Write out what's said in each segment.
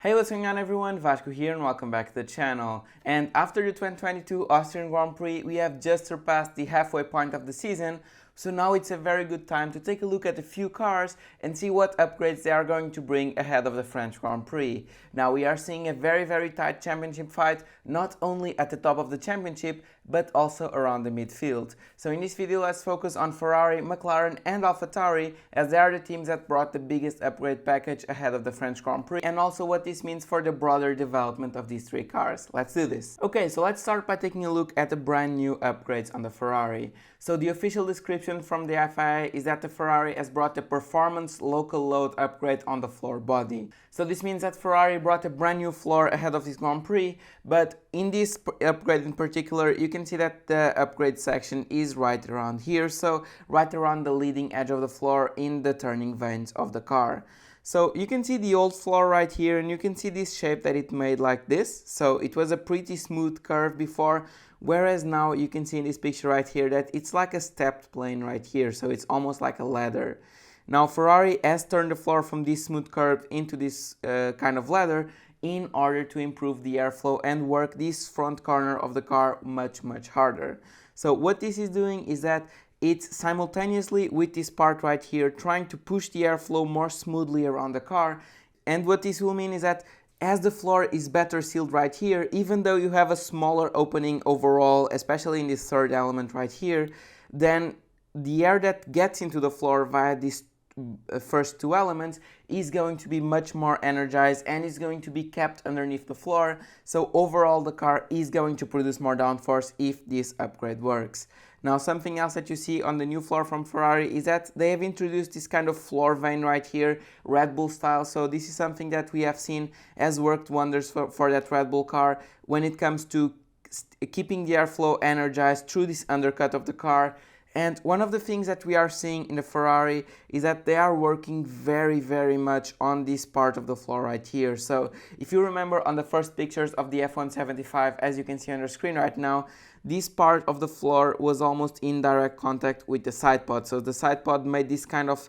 Hey, what's going on everyone? Vasco here and welcome back to the channel. And after the 2022 Austrian Grand Prix, we have just surpassed the halfway point of the season, so now it's a very good time to take a look at a few cars and see what upgrades they are going to bring ahead of the French Grand Prix. Now we are seeing a very tight championship fight, not only at the top of the championship, but also around the midfield. So in this video, let's focus on Ferrari, McLaren and AlphaTauri, as they are the teams that brought the biggest upgrade package ahead of the French Grand Prix, and also what this means for the broader development of these three cars. Let's do this. Okay, so let's start by taking a look at the brand new upgrades on the Ferrari. So the official description from the FIA is that the Ferrari has brought a performance local load upgrade on the floor body. So this means that Ferrari brought a brand new floor ahead of this Grand Prix, but in this upgrade in particular, you can see that the upgrade section is right around here, so right around the leading edge of the floor in the turning vanes of the car. So you can see the old floor right here, and you can see this shape that it made like this. So it was a pretty smooth curve before, whereas now you can see in this picture right here that it's like a stepped plane right here, so it's almost like a ladder. Now Ferrari has turned the floor from this smooth curve into this kind of ladder in order to improve the airflow and work this front corner of the car much harder. So what this is doing is that it's simultaneously with this part right here trying to push the airflow more smoothly around the car, and what this will mean is that as the floor is better sealed right here, even though you have a smaller opening overall, especially in this third element right here, then the air that gets into the floor via these first two elements is going to be much more energized and is going to be kept underneath the floor. So overall the car is going to produce more downforce if this upgrade works. Now something else that you see on the new floor from Ferrari is that they have introduced this kind of floor vane right here, Red Bull style. So this is something that we have seen has worked wonders for that Red Bull car when it comes to keeping the airflow energized through this undercut of the car. And one of the things that we are seeing in the Ferrari is that they are working very much on this part of the floor right here. So if you remember on the first pictures of the F175, as you can see on the screen right now, this part of the floor was almost in direct contact with the side pod. So the side pod made this kind of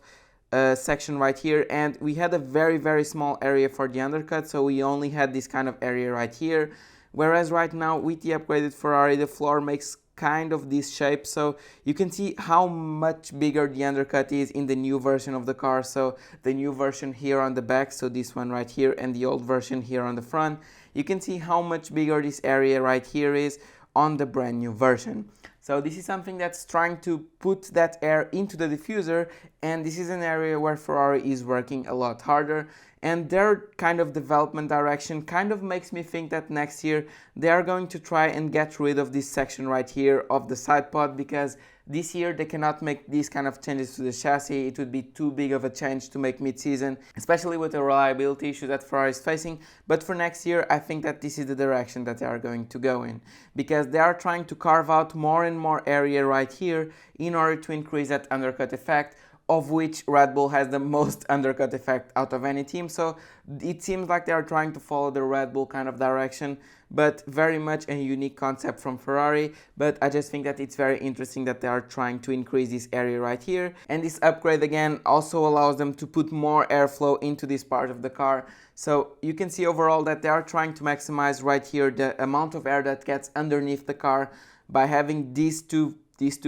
section right here, and we had a very small area for the undercut, so we only had this kind of area right here. Whereas right now with the upgraded Ferrari, the floor makes kind of this shape, so you can see how much bigger the undercut is in the new version of the car. So the new version here on the back, so this one right here, and the old version here on the front, you can see how much bigger this area right here is on the brand new version. So this is something that's trying to put that air into the diffuser, and this is an area where Ferrari is working a lot harder, and their kind of development direction kind of makes me think that next year they are going to try and get rid of this section right here of the side pod, because this year they cannot make these kind of changes to the chassis. It would be too big of a change to make mid-season, especially with the reliability issue that Ferrari is facing. But for next year, I think that this is the direction that they are going to go in, because they are trying to carve out more and more area right here in order to increase that undercut effect, of which Red Bull has the most undercut effect out of any team. So it seems like they are trying to follow the Red Bull kind of direction, but very much a unique concept from Ferrari. But I just think that it's very interesting that they are trying to increase this area right here. And this upgrade again also allows them to put more airflow into this part of the car. So you can see overall that they are trying to maximize right here the amount of air that gets underneath the car by having these two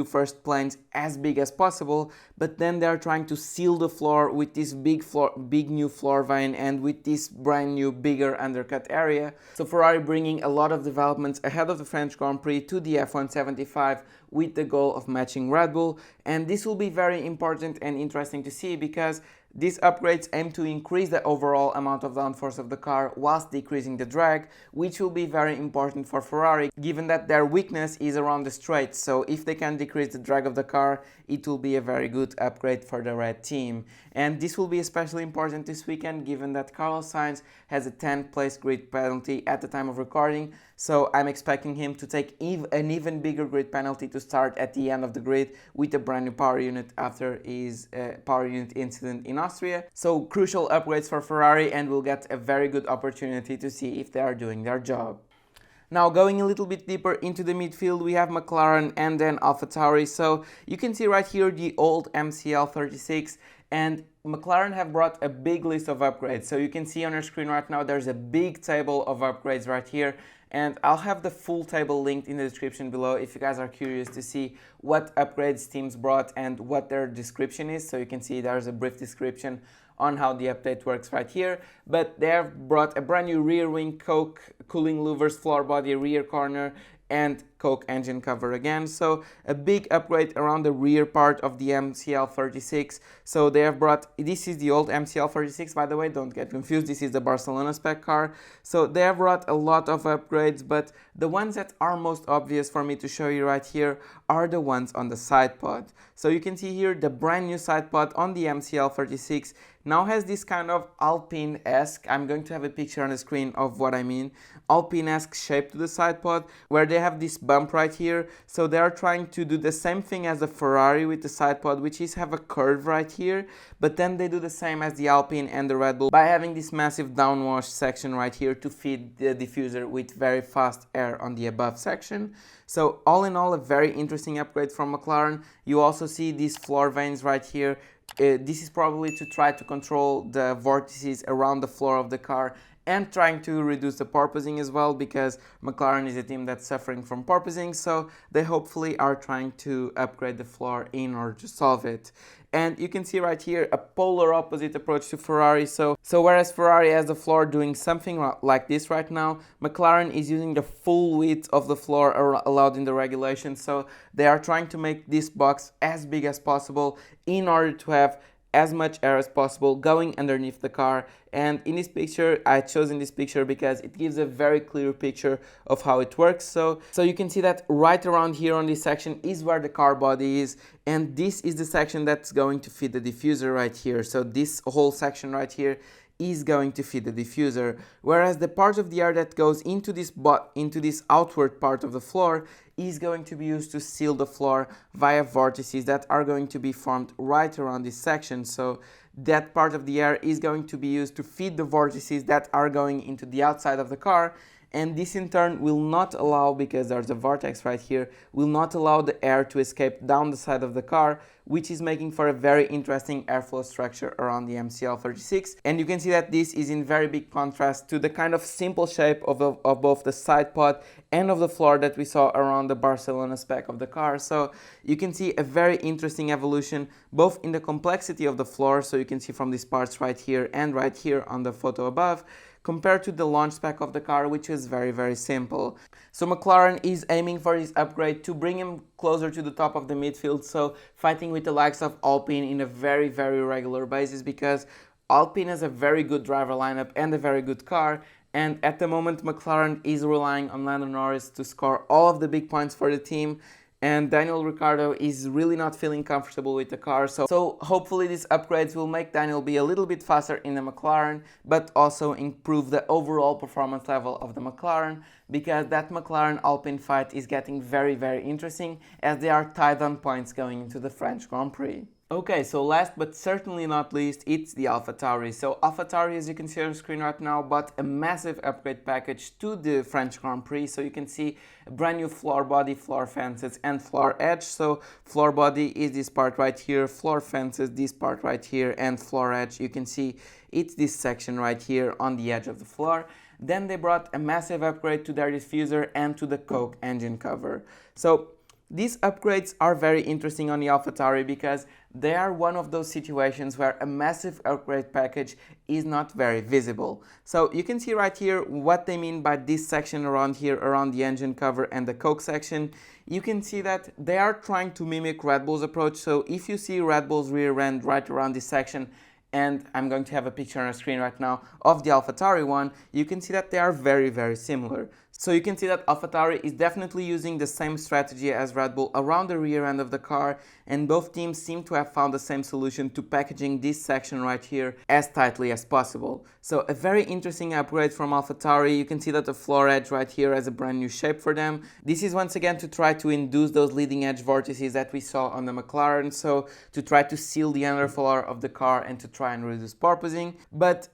first planes as big as possible, but then they're trying to seal the floor with this big new floor vane and with this brand new bigger undercut area. So Ferrari bringing a lot of developments ahead of the French Grand Prix to the F175 with the goal of matching Red Bull, and this will be very important and interesting to see, because these upgrades aim to increase the overall amount of downforce of the car whilst decreasing the drag, which will be very important for Ferrari, given that their weakness is around the straights. So if they can decrease the drag of the car, it will be a very good upgrade for the red team. And this will be especially important this weekend, given that Carlos Sainz has a 10th place grid penalty at the time of recording. So I'm expecting him to take an even bigger grid penalty to start at the end of the grid with a brand new power unit after his power unit incident in Austria. So crucial upgrades for Ferrari, and we'll get a very good opportunity to see if they are doing their job. Now going a little bit deeper into the midfield, we have McLaren and then AlphaTauri. So you can see right here the old MCL 36 And McLaren have brought a big list of upgrades. So you can see on your screen right now, there's a big table of upgrades right here. And I'll have the full table linked in the description below if you guys are curious to see what upgrades teams brought and what their description is. So you can see there's a brief description on how the update works right here. But they have brought a brand new rear wing, Coke, cooling louvers, floor body, rear corner, and Coke engine cover again. So a big upgrade around the rear part of the MCL36. So they have brought, this is the old MCL36, by the way, don't get confused, this is the Barcelona spec car. So they have brought a lot of upgrades, but the ones that are most obvious for me to show you right here are the ones on the side pod. So you can see here the brand new side pod on the MCL36 now has this kind of Alpine-esque, I'm going to have a picture on the screen of what I mean, Alpine-esque shape to the side pod, where they have this bump right here. So they are trying to do the same thing as the Ferrari with the side pod, which is have a curve right here, but then they do the same as the Alpine and the Red Bull by having this massive downwash section right here to feed the diffuser with very fast air on the above section. So all in all, a very interesting upgrade from McLaren. You also see these floor vanes right here. This is probably to try to control the vortices around the floor of the car and trying to reduce the porpoising as well, because McLaren is a team that's suffering from porpoising, so they hopefully are trying to upgrade the floor in order to solve it. And you can see right here a polar opposite approach to Ferrari. So whereas Ferrari has the floor doing something like this right now, McLaren is using the full width of the floor allowed in the regulation. So they are trying to make this box as big as possible in order to have as much air as possible going underneath the car. And in this picture, I chosen this picture because it gives a very clear picture of how it works. So you can see that right around here on this section is where the car body is, and this is the section that's going to feed the diffuser right here. So this whole section right here is going to feed the diffuser, whereas the part of the air that goes into this outward part of the floor is going to be used to seal the floor via vortices that are going to be formed right around this section. So that part of the air is going to be used to feed the vortices that are going into the outside of the car, and this in turn will not allow, because there's a vortex right here, will not allow the air to escape down the side of the car, which is making for a very interesting airflow structure around the MCL36. And you can see that this is in very big contrast to the kind of simple shape of both the side pod and of the floor that we saw around the Barcelona spec of the car. So you can see a very interesting evolution both in the complexity of the floor, so you can see from these parts right here and right here on the photo above, compared to the launch spec of the car, which is very, very simple. So McLaren is aiming for this upgrade to bring him closer to the top of the midfield, so fighting with the likes of Alpine in a very, very regular basis, because Alpine has a very good driver lineup and a very good car, and at the moment McLaren is relying on Lando Norris to score all of the big points for the team, and Daniel Ricciardo is really not feeling comfortable with the car. So hopefully these upgrades will make Daniel be a little bit faster in the McLaren, but also improve the overall performance level of the McLaren, because that McLaren-Alpine fight is getting very, very interesting, as they are tied on points going into the French Grand Prix. Okay, so last but certainly not least, it's the AlphaTauri. So AlphaTauri, as you can see on the screen right now, bought a massive upgrade package to the French Grand Prix. So you can see a brand new floor body, floor fences, and floor edge. So floor body is this part right here, floor fences, this part right here, and floor edge, you can see it's this section right here on the edge of the floor. Then they brought a massive upgrade to their diffuser and to the Coke engine cover. So these upgrades are very interesting on the AlphaTauri because they are one of those situations where a massive upgrade package is not very visible. So you can see right here what they mean by this section around here, around the engine cover and the Coke section. You can see that they are trying to mimic Red Bull's approach. So if you see Red Bull's rear end right around this section, and I'm going to have a picture on the screen right now of the AlphaTauri one, you can see that they are very, very similar. So you can see that AlphaTauri is definitely using the same strategy as Red Bull around the rear end of the car, and both teams seem to have found the same solution to packaging this section right here as tightly as possible. So a very interesting upgrade from AlphaTauri. You can see that the floor edge right here has a brand new shape for them. This is once again to try to induce those leading edge vortices that we saw on the McLaren, so to try to seal the underfloor of the car and to try and reduce porpoising. But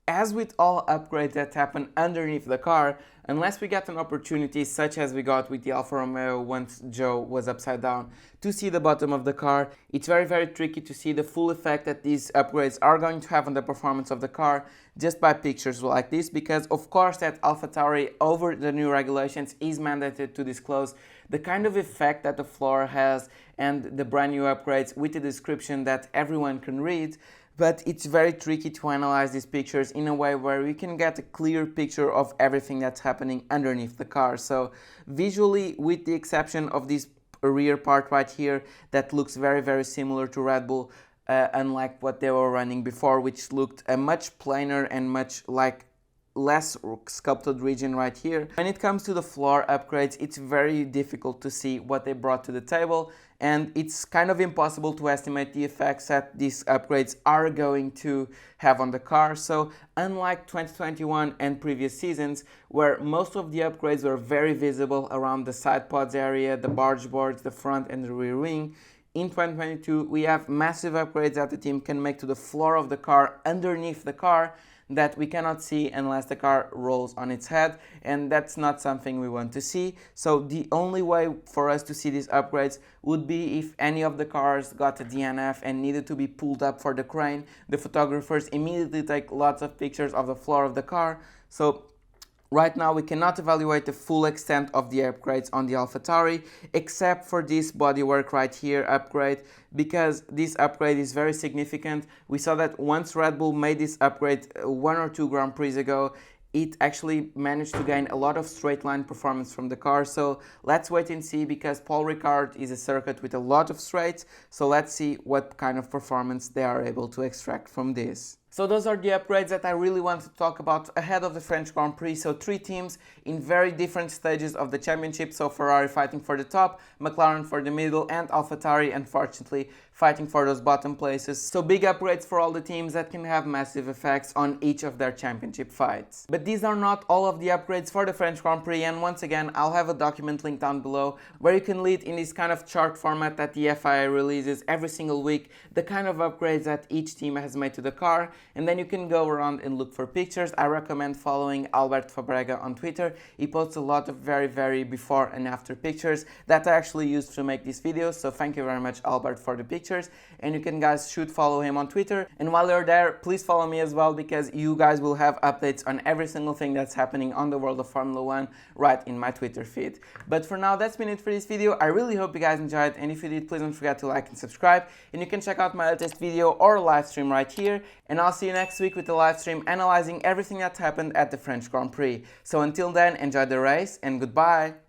as with all upgrades that happen underneath the car, unless we get an opportunity such as we got with the Alfa Romeo once Joe was upside down to see the bottom of the car, it's very tricky to see the full effect that these upgrades are going to have on the performance of the car just by pictures like this, because of course that AlphaTauri over the new regulations is mandated to disclose the kind of effect that the floor has and the brand new upgrades with a description that everyone can read. But it's very tricky to analyze these pictures in a way where we can get a clear picture of everything that's happening underneath the car. So visually, with the exception of this rear part right here that looks very similar to Red Bull, unlike what they were running before, which looked a much plainer and much like less sculpted region right here. When it comes to the floor upgrades, it's very difficult to see what they brought to the table, and it's kind of impossible to estimate the effects that these upgrades are going to have on the car. So unlike 2021 and previous seasons, where most of the upgrades were very visible around the side pods area, the barge boards, the front and the rear wing, in 2022 we have massive upgrades that the team can make to the floor of the car underneath the car that we cannot see unless the car rolls on its head, and that's not something we want to see. So the only way for us to see these upgrades would be if any of the cars got a DNF and needed to be pulled up for the crane. The photographers immediately take lots of pictures of the floor of the car. So right now we cannot evaluate the full extent of the upgrades on the AlphaTauri, except for this bodywork right here upgrade, because this upgrade is very significant. We saw that once Red Bull made this upgrade 1 or 2 Grand Prix ago, it actually managed to gain a lot of straight line performance from the car. So let's wait and see, because Paul Ricard is a circuit with a lot of straights. So let's see what kind of performance they are able to extract from this. So those are the upgrades that I really want to talk about ahead of the French Grand Prix. So 3 teams in very different stages of the championship. So Ferrari fighting for the top, McLaren for the middle, and AlphaTauri, unfortunately, fighting for those bottom places. So big upgrades for all the teams that can have massive effects on each of their championship fights. But these are not all of the upgrades for the French Grand Prix, and once again I'll have a document link down below where you can read in this kind of chart format that the FIA releases every single week the kind of upgrades that each team has made to the car, and then you can go around and look for pictures. I recommend following Albert Fabrega on Twitter. He posts a lot of very before and after pictures that I actually used to make these videos, so thank you very much, Albert, for the pictures. And you can should follow him on Twitter, and while you're there, please follow me as well, because you guys will have updates on every single thing that's happening on the world of Formula 1 right in my Twitter feed. But for now, that's been it for this video. I really hope you guys enjoyed, and if you did, please don't forget to like and subscribe, and you can check out my latest video or live stream right here, and I'll see you next week with the live stream analyzing everything that happened at the French Grand Prix. So until then, enjoy the race and goodbye!